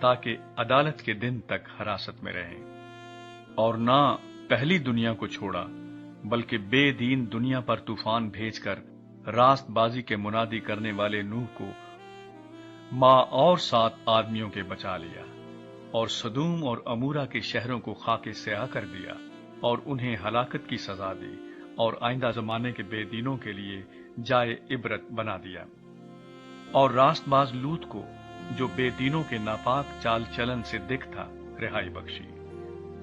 تاکہ عدالت کے دن تک حراست میں رہیں، اور نہ پہلی دنیا کو چھوڑا بلکہ بے دین دنیا پر طوفان بھیج کر راست بازی کے منادی کرنے والے نوح کو ماں اور 7 آدمیوں کے بچا لیا، اور سدوم اور امورا کے شہروں کو خاک سیاہ کر دیا اور انہیں ہلاکت کی سزا دی، اور آئندہ زمانے کے بے دینوں کے لیے جائے عبرت بنا دیا، اور راست باز لوط کو جو بے دینوں کے ناپاک چال چلن سے دکھ تھا رہائی بخشی۔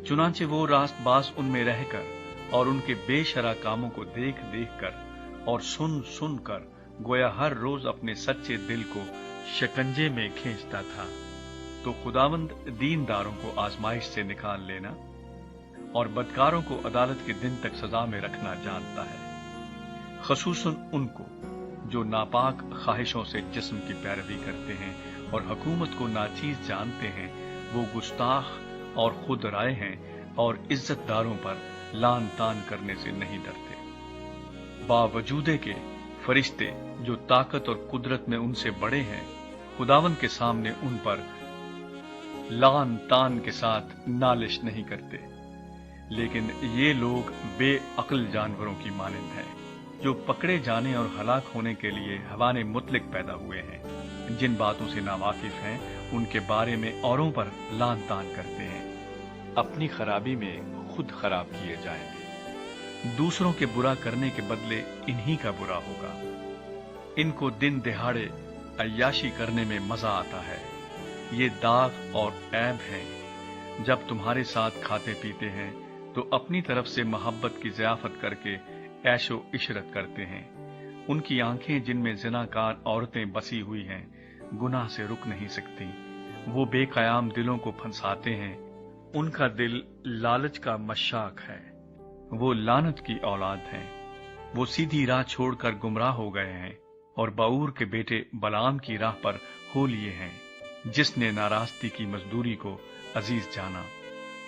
چنانچہ وہ راست باز ان میں رہ کر اور ان کے بے شرع کاموں کو دیکھ دیکھ کر اور سن سن کر گویا ہر روز اپنے سچے دل کو شکنجے میں کھینچتا تھا۔ تو خداوند دینداروں کو آزمائش سے نکال لینا اور بدکاروں کو عدالت کے دن تک سزا میں رکھنا جانتا ہے، خصوصاً ان کو جو ناپاک خواہشوں سے جسم کی پیروی کرتے ہیں اور حکومت کو ناچیز جانتے ہیں۔ وہ گستاخ اور خود رائے ہیں اور عزت داروں پر لان تان کرنے سے نہیں ڈرتے، باوجود کہ فرشتے جو طاقت اور قدرت میں ان سے بڑے ہیں خداوند کے سامنے ان پر لان تان کے ساتھ نالش نہیں کرتے۔ لیکن یہ لوگ بے عقل جانوروں کی مانند ہیں جو پکڑے جانے اور ہلاک ہونے کے لیے حیوان مطلق پیدا ہوئے ہیں۔ جن باتوں سے ناواقف ہیں ان کے بارے میں اوروں پر لان تان کرتے ہیں، اپنی خرابی میں خود خراب کیے جائیں گے۔ دوسروں کے برا کرنے کے بدلے انہی کا برا ہوگا۔ ان کو دن دہاڑے عیاشی کرنے میں مزہ آتا ہے۔ یہ داغ اور عیب ہیں۔ جب تمہارے ساتھ کھاتے پیتے ہیں تو اپنی طرف سے محبت کی ضیافت کر کے عیش و عشرت کرتے ہیں۔ ان کی آنکھیں جن میں زناکار عورتیں بسی ہوئی ہیں گناہ سے رک نہیں سکتی۔ وہ بے قیام دلوں کو پھنساتے ہیں، ان کا دل لالچ کا مشاق ہے۔ وہ لعنت کی اولاد ہیں، وہ سیدھی راہ چھوڑ کر گمراہ ہو گئے ہیں اور باور کے بیٹے بلعام کی راہ پر ہو لیے ہیں، جس نے ناراستی کی مزدوری کو عزیز جانا،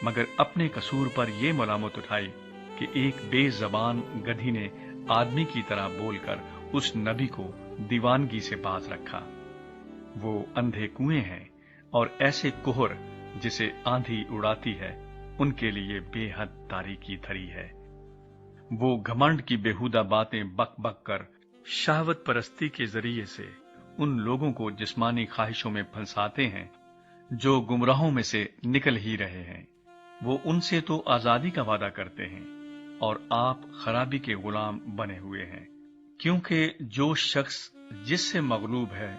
مگر اپنے قصور پر یہ ملامت اٹھائی کہ ایک بے زبان گدھی نے آدمی کی طرح بول کر اس نبی کو دیوانگی سے باز رکھا۔ وہ اندھے کنویں ہیں اور ایسے کوہر جسے آندھی اڑاتی ہے ان کے لیے بے حد تاریکی دھری ہے۔ وہ گھمنڈ کی بےہودہ باتیں بک بک کر شہوت پرستی کے ذریعے سے ان لوگوں کو جسمانی خواہشوں میں پھنساتے ہیں جو گمراہوں میں سے نکل ہی رہے ہیں۔ وہ ان سے تو آزادی کا وعدہ کرتے ہیں اور آپ خرابی کے غلام بنے ہوئے ہیں، کیونکہ جو شخص جس سے مغلوب ہے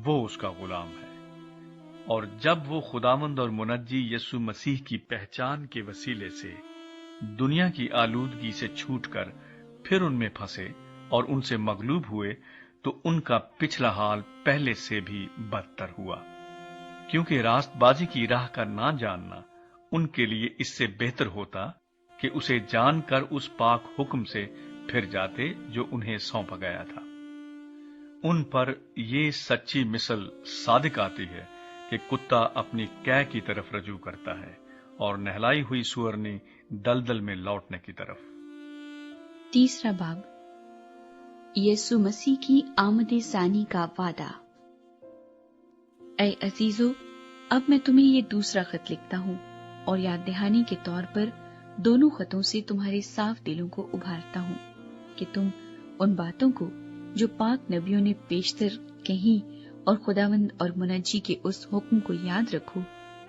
وہ اس کا غلام ہے۔ اور جب وہ خداوند اور منجی یسوع مسیح کی پہچان کے وسیلے سے دنیا کی آلودگی سے چھوٹ کر پھر ان میں پھنسے اور ان سے مغلوب ہوئے تو ان کا پچھلا حال پہلے سے بھی بدتر ہوا، کیونکہ راست بازی کی راہ کا نہ جاننا ان کے لیے اس سے بہتر ہوتا کہ اسے جان کر اس پاک حکم سے پھر جاتے جو انہیں سونپا گیا تھا۔ ان پر یہ سچی مثل صادق آتی ہے کہ کتا اپنی قے کی طرف رجوع کرتا ہے اور نہلائی ہوئی سورنی دلدل میں لوٹنے کی طرف۔ تیسرا باب، یسوع مسیح کی آمد ثانی کا وعدہ۔ اے عزیزو، اب میں تمہیں یہ دوسرا خط لکھتا ہوں اور یاد دہانی کے طور پر دونوں خطوں سے تمہارے صاف دلوں کو ابھارتا ہوں کہ تم ان باتوں کو جو پاک نبیوں نے پیشتر کہیں اور خداوند اور منجی کے اس حکم کو یاد رکھو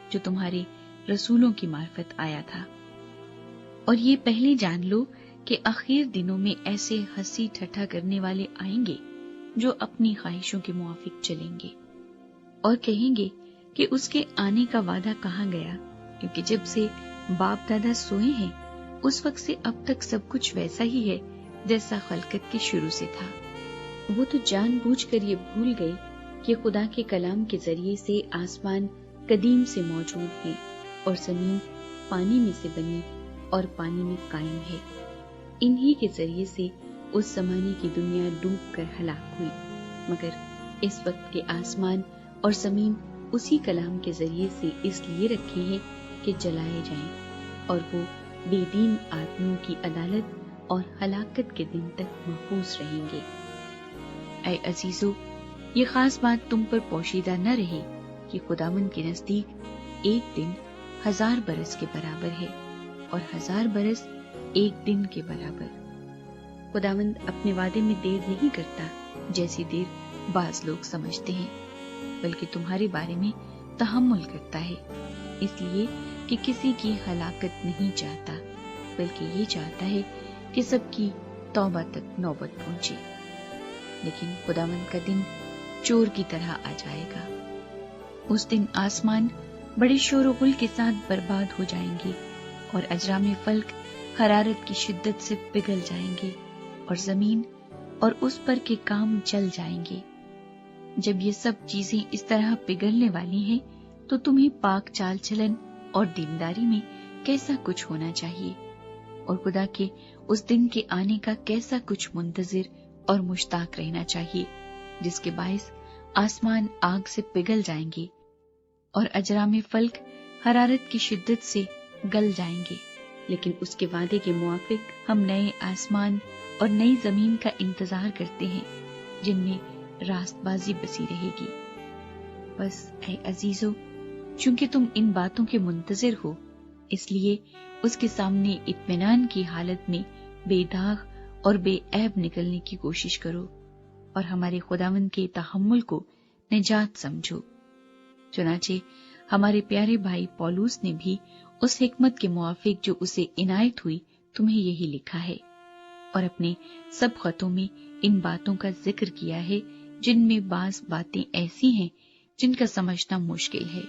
جو تمہارے رسولوں کی معرفت آیا تھا۔ اور یہ پہلے جان لو کہ آخر دنوں میں ایسے ہنسی ٹھٹھا کرنے والے آئیں گے جو اپنی خواہشوں کے موافق چلیں گے اور کہیں گے کہ اس کے آنے کا وعدہ کہاں گیا، کیونکہ جب سے باپ دادا سوئے ہیں اس وقت سے اب تک سب کچھ ویسا ہی ہے جیسا خلقت کے شروع سے تھا۔ وہ تو جان بوجھ کر یہ بھول گئے کہ خدا کے کلام کے ذریعے سے آسمان قدیم سے موجود ہے اور زمین پانی میں سے بنی اور پانی میں قائم ہے۔ انہی کے ذریعے سے اس زمانے کی دنیا ڈوب کر ہلاک ہوئی، مگر اس وقت کے آسمان اور زمین اسی کلام کے ذریعے سے اس لیے رکھے ہیں کہ جلائے جائیں، اور وہ بے دین آدمیوں کی عدالت اور ہلاکت کے دن تک محفوظ رہیں گے۔ اے عزیزو، یہ خاص بات تم پر پوشیدہ نہ رہے کہ خداوند کے نزدیک ایک دن 1000 برس کے برابر ہے اور 1000 برس ایک دن کے برابر۔ خداوند اپنے وعدے میں دیر نہیں کرتا جیسی دیر بعض لوگ سمجھتے ہیں، بلکہ تمہارے بارے میں تحمل کرتا ہے، اس لیے کہ کسی کی ہلاکت نہیں چاہتا، بلکہ یہ چاہتا ہے کہ سب کی توبہ تک نوبت پہنچے۔ لیکن خداوند کا دن چور کی طرح آ جائے گا۔ اس دن آسمان بڑے شور و غل کے ساتھ برباد ہو جائیں گے اور اجرام فلک حرارت کی شدت سے پگھل جائیں گے اور زمین اور اس پر کے کام جل جائیں گے۔ جب یہ سب چیزیں اس طرح پگھلنے والی ہیں تو تمہیں پاک چال چلن اور دینداری میں کیسا کچھ ہونا چاہیے، اور خدا کے اس دن کے آنے کا کیسا کچھ منتظر اور مشتاق رہنا چاہیے، جس کے باعث آسمان آگ سے پگھل جائیں گے اور اجرام فلک حرارت کی شدت سے گل جائیں گے۔ لیکن اس کے وعدے کے موافق ہم نئے آسمان اور نئی زمین کا انتظار کرتے ہیں جن میں راست بازی بسی رہے گی۔ بس اے عزیزو، چونکہ تم ان باتوں کے منتظر ہو، اس لیے اس کے سامنے اطمینان کی حالت میں بے داغ اور بے عیب نکلنے کی کوشش کرو اور ہمارے خداوند کے تحمل کو نجات سمجھو۔ چنانچہ ہمارے پیارے بھائی پولوس نے بھی اس حکمت کے موافق جو اسے عنایت ہوئی تمہیں یہی لکھا ہے، اور اپنے سب خطوں میں ان باتوں کا ذکر کیا ہے جن میں بعض باتیں ایسی ہیں جن کا سمجھنا مشکل ہے،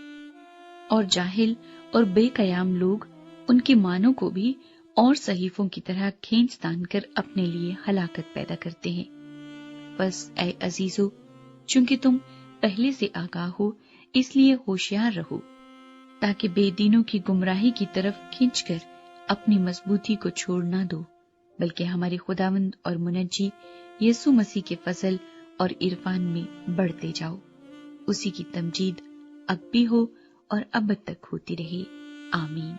اور جاہل اور بے قیام لوگ ان کے معنوں کو بھی اور صحیفوں کی طرح کھینچ تان کر اپنے لیے ہلاکت پیدا کرتے ہیں۔ بس اے عزیزو، چونکہ تم پہلے سے آگاہ ہو، اس لیے ہوشیار رہو، تاکہ بے دینوں کی گمراہی کی طرف کھینچ کر اپنی مضبوطی کو چھوڑ نہ دو، بلکہ ہمارے خداوند اور منجی یسوع مسیح کے فضل اور عرفان میں بڑھتے جاؤ۔ اسی کی تمجید اب بھی ہو اور ابد تک ہوتی رہے، آمین۔